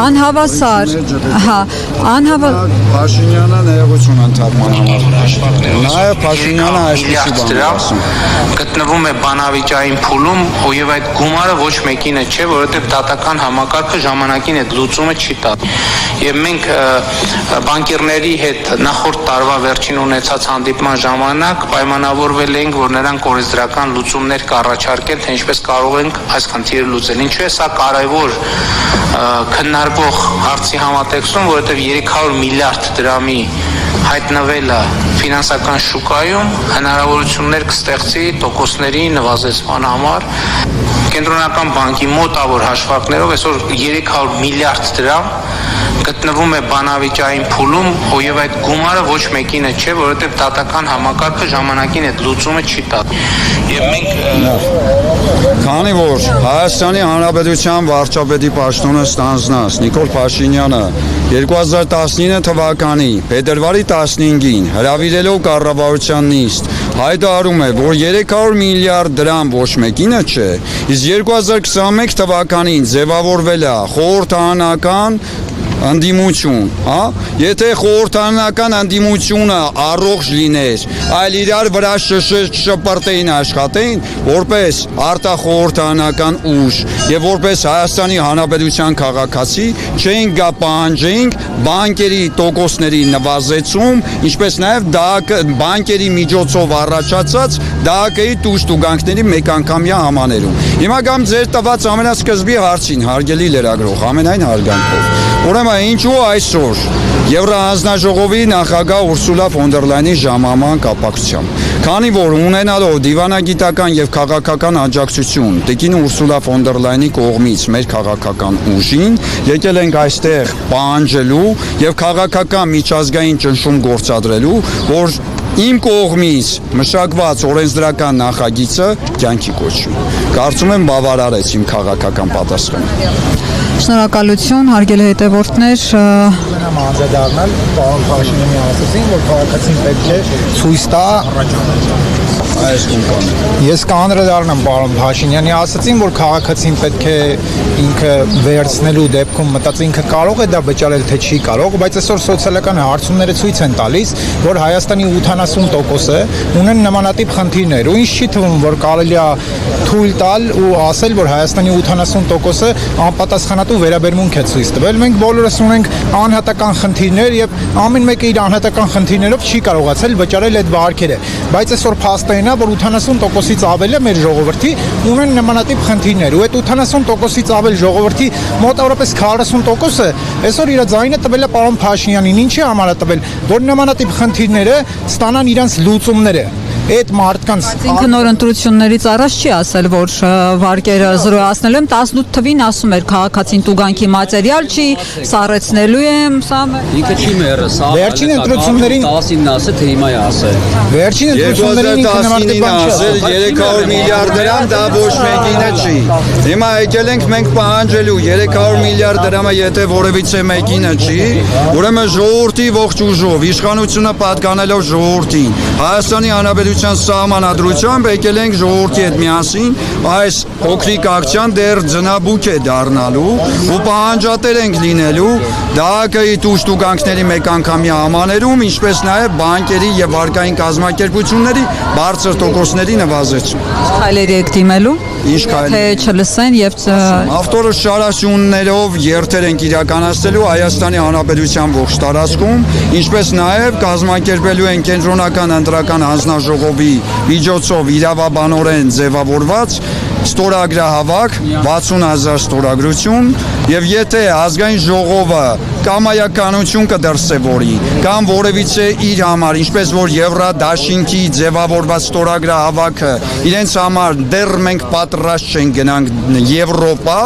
անհավասար, հա, Փաշինյանը ներողություն ընդհանրման համար։ Նաև Փաշինյանը այսպեսի բան է ասում։ Գտնվում է բանավիճային փուլում, եւ այդ գումարը ոչ մեկինը չէ, որովհետեւ դատական համակարգը ժամանակին այդ լուծումը չի տա։ Եվ մենք բանկերների հետ նախորդ տարվա վերջին ունեցած հանդիպման ժամանակ պայմանավորվել ենք, որ նրանք օրենսդրական լուծումներ կառաջարկեն, թե ինչպես կարող ենք այս խնդիրը լուծել։ Ինչու է սա կարևոր քննարկվող հարցի համատեքստում, որովհետև 300 միլիարդ դրամի հայտնվելը ֆինանսական շուկայում հնարավորություններ կստեղծի տոկոսների նվազեցման համար։ Կենտրոնական բանկի մոտավոր հաշվարկներով այսօր 300 միլիարդ դրամ գտնվում է բանավիճային փուլում, եւ այդ գումարը ոչ մեկինը չէ, որովհետև դատական համակարգը ժամանակին այդ լուծումը չի տա։ Եվ մենք Քանի որ Հայաստանի Հանրապետության վարչապետի պաշտոնը ստանձնած Նիկոլ Փաշինյանը 2019 թվականի փետրվարի 15-ին հրավիրելով կառավարության նիստ հայտարարում է, որ 300 միլիարդ դրամ ոչ մեկինը չէ, իսկ 2021 թվականին ձևավորվել է խորհրդարանական անդիմություն, հա? Եթե խորհրդարանական անդիմությունը առողջ լիներ, այլ իրար վրա շպրտեին աշխատեին, որպես արտախորհրդարանական ուժ եւ որպես Հայաստանի Հանրապետության քաղաքացի, չենք գա պահանջենք բանկերի տոկոսների նվազեցում, ինչպես նաեւ բանկերի միջոցով առաջացած ԴԱԿ-ի տուժտուգանքների մեկանգամյա համաներում։ Հիմա գամ ձեր տված ամենասկզբի հարցին, հարգելի լրագրող, ամենայն հարգանքով։ Ուրեմն ինչու այսօր Եվրահանձնաժողովի նախագահ Ուրսուլա ֆոն դեր Լայնի ժամանման կապակցությամբ, քանի որ ունենալով դիվանագիտական եւ քաղաքական աջակցություն տիկին Ուրսուլա ֆոն դեր Լայնի կողմից մեր քաղաքական ուժին, եկել ենք այստեղ պահանջելու եւ քաղաքական միջազգային ճնշում գործադրելու, որ իմ կողմից մշակված օրենսդրական նախագիծը կյանքի կոչվի։ Կարծում եմ բավարարեց իմ քաղաքական պատասխանը։ Շնորհակալություն, հարգելի հետևորդներ։ Անդրադառնալ պարոն Փաշինյանի ասացին, որ քաղաքացին պետք է ցույց տա Ես կանդրադառնամ պարոն Փաշինյանի ասացին, որ քաղաքացին պետք է ինքը վերցնելու դեպքում մտածի ինքը կարող է դա վճարել, թե չի կարող, բայց այսօր սոցիալական հարցումները ցույց են տալիս, որ Հայաստանի 80%-ը ունեն նմանատիպ խնդիրներ, ու ինչ չի թվում, որ կարելի է թույլ տալ ու ասել, որ Հայաստանի 80%-ը անպատասխանատու վերաբերմունք է ցույց տվել։ Մենք բոլորս ունենք անհատական խնդիրներ եւ ամեն մեկը իր անհատական խնդիրներով չի կարողացել վճարել այդ վարկերը, բայց այսօր փաստային է, որ 80%-ից ավելը մեր ժողովրդի ունեն նմանատիպ խնդիրներ, ու այդ 80%-ից ավել ժողովրդի մոտավորապես 40%-ը այսօր իր ձայնը տվել է պարոն Փաշինյանին, ինչի համար է տվել, որ նմանատիպ խնդիրները ստանան իրենց լուծումները։ Այդ մարդկանց ինքը նոր ընտրություններից առաջ չի ասել, որ վարկերը զրոյացնելու եմ, 18 թվին ասում էր քաղաքացին տուգանքի մատերիալ չի, սառեցնելու եմ, սա ինքը չի մերը, սա վերջին ընտրություններին 19-ն ասել, թե հիմա է ասել։ Վերջին ընտրություններին ինքը նմանատիպ բան ասել 300 միլիարդ դրամ, դա ոչ մեկինը չի։ Հիմա եկել ենք մենք պահանջելու 300 միլիարդ դրամը, եթե որևիցե մեկինը չի, ուրեմն ժողովրդի ողջ ուժով, իշխանությունը պատկանելով ժողովրդին, Հայաստանի Հանրապետության սահմանադրությամբ եկել ենք ժողովրդի հետ միասին այս փոքրիկ ակցիան դեռ ձնաբուկ է դառնալու ու պահանջատեր ենք լինելու ԴԱԿ-ի տուժտուգանքների մեկանգամյա համաներում, ինչպես նաև բանկերի եւ վարկային կազմակերպությունների բարձր տոկոսների նվազեցում։ Քայլերի եք դիմելու։ Ինչ քայլեր։ Թե չլսեն եւ Ավտորը շարաշուններով երթեր ենք իրականացնելու Հայաստանի Հանրապետության ողջ տարածքում, ինչպես նաև կազմակերպելու են կենտրոնական ընտրական հանձնաժողովի միջոցով իրավաբանորեն ձևավորված ստորագրահավաք 60,000 ստորագրություն եւ եթե ազգային ժողովը կամայականություն կդրսևորի կամ որևիցե իր համար, ինչպես որ Եվրադաշինքի ձևավորված ստորագրահավաքը իրենց համար դեռ մենք պատրաստ չենք գնանք Եվրոպա,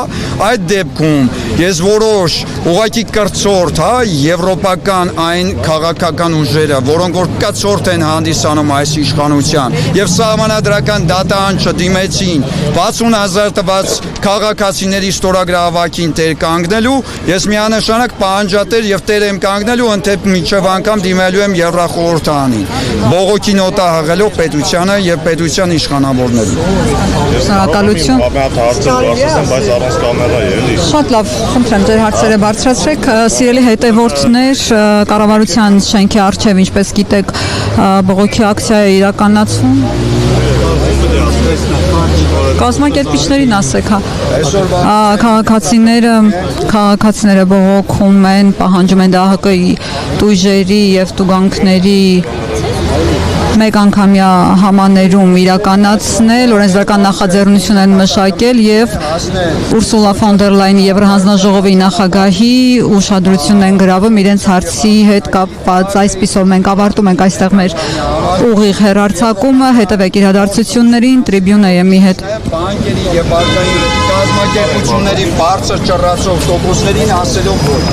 այդ դեպքում ես որոշ ուղղակի կրծորդ, հա, եվրոպական այն քաղաքական ուժերը, որոնք որ կրծորդ են հանդիսանում այս իշխանության եւ սահմանադրական դատաանջը դիմեցին 60,000 տված քաղաքացիների ստորագրավակին տեր կանգնելու, ես միանշանակ պահանջատեր եւ տեր եմ կանգնելու, ընթեպ միջև անգամ դիմելու եմ Եվրախորհրդանին, բողոքի նոտա հղելով պետությանը եւ պետության իշխանավորներին։ Շնորհակալություն։ Բայց առանց կամերայի էլի։ Շատ լավ, խնդրեմ ձեր հարցերը բարձրացրեք, սիրելի հետևորդներ, կառավարության շենքի առջև, ինչպես գիտեք, բողոքի ակցիա է իրականացվում։ Կազմակերպիչներին ասեք, քաղաքացիները բողոքում են, պահանջում են ԴՀԿ-ի տույժերի եւ տուգանքների մեկ անգամյա համաներում իրականացնել, օրենսդրական նախաձեռնություն են մշակել եւ Ուրսուլա ֆոն դեր Լայնի Եվրահանձնաժողովի նախագահի ուշադրությունն են գրավում իրենց հարցի հետ կապված։ Այսպիսով մենք ավարտում ենք այստեղ մեր ուղիղ հեռարձակումը, հետևեք իրադարձություններին, Tribune-ի հետ Բանկերի եւ բանկային կազմակերպությունների բարձր ճռռացող տոկոսներին ասելով որ